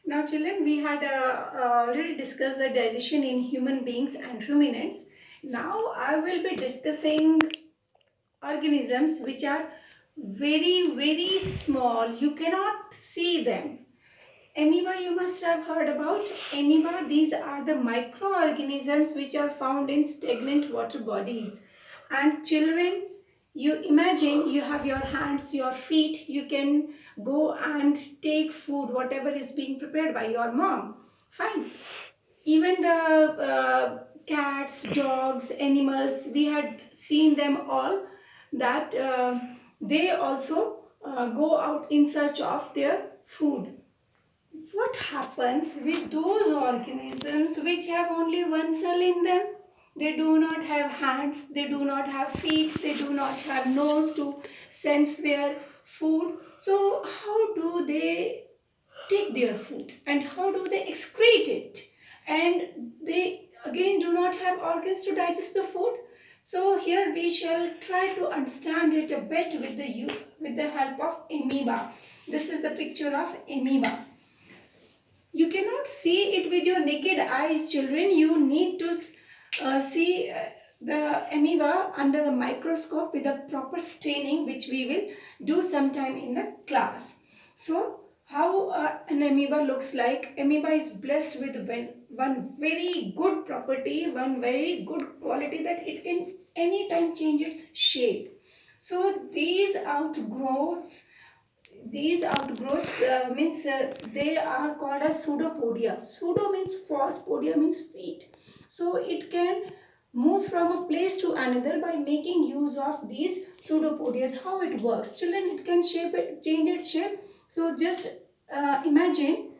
Now children, we had already discussed the digestion in human beings and ruminants. Now I will be discussing organisms which are very small. You cannot see them. Amoeba, you must have heard about. Amoeba, these are the microorganisms which are found in stagnant water bodies. And children, you imagine you have your hands, your feet, you can go and take food, whatever is being prepared by your mom. Fine. Even the cats, dogs, animals, we had seen them all, that they also go out in search of their food. What happens with those organisms which have only one cell in them? They do not have hands, they do not have feet, they do not have nose to sense their food. So how do they take their food and how do they excrete it? And they again do not have organs to digest the food. So here we shall try to understand it a bit with the help of amoeba. This is the picture of amoeba. You cannot see it with your naked eyes, children. You need to see the amoeba under a microscope with a proper staining, which we will do sometime in the class. So how an amoeba looks like? Amoeba is blessed with one very good property, one very good quality, that it can anytime change its shape. So these outgrowths means they are called as pseudopodia. Pseudo means false, podia means feet. So it can move from a place to another by making use of these pseudopodias. How it works? Children, it can change its shape. So just imagine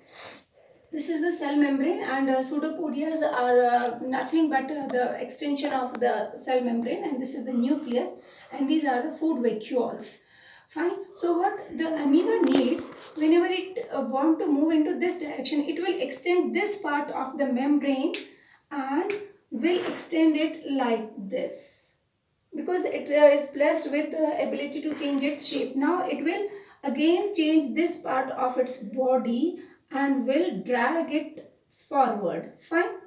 this is the cell membrane, and pseudopodias are nothing but the extension of the cell membrane, and this is the nucleus, and these are the food vacuoles. Fine. So what the amoeba needs, whenever it want to move into this direction, it will extend this part of the membrane and will extend it like this, because it is blessed with the ability to change its shape. Now it will again change this part of its body and will drag it forward. Fine.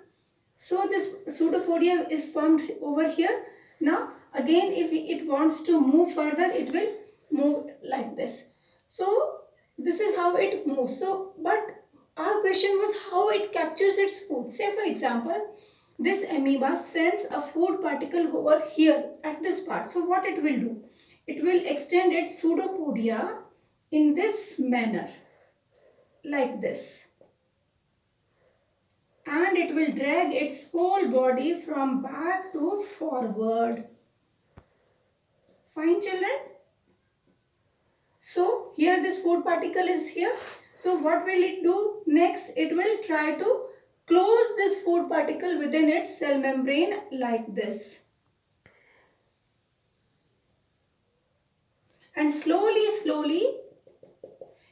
So this pseudopodia is formed over here. Now again, if it wants to move further, it will move like this. So this is how it moves. So but our question was how it captures its food. Say for example, this amoeba sends a food particle over here at this part. So what it will do? It will extend its pseudopodia in this manner, like this, and it will drag its whole body from back to forward. Fine, children? So here this food particle is here. So what will it do next? It will try to close this food particle within its cell membrane like this. And slowly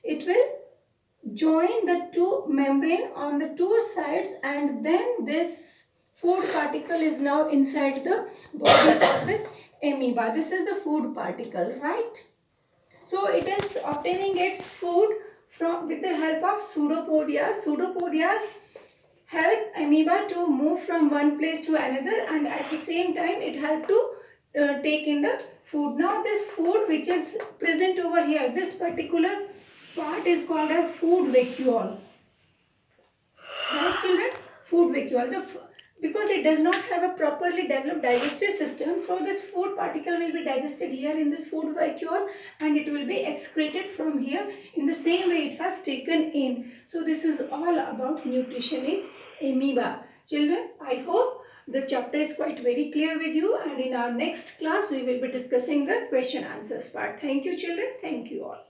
it will join the two membrane on the two sides, and then this food particle is now inside the body of the amoeba. This is the food particle, right? So it is obtaining its food with the help of pseudopodia. Pseudopodias help amoeba to move from one place to another, and at the same time it help to take in the food. Now this food which is present over here, this particular part is called as food vacuole. Right, children? Food vacuole. Because it does not have a properly developed digestive system, so this food particle will be digested here in this food vacuole, and it will be excreted from here in the same way it has taken in. So this is all about nutrition in amoeba. Children, I hope the chapter is quite very clear with you, and in our next class we will be discussing the question answers part. Thank you, children. Thank you all.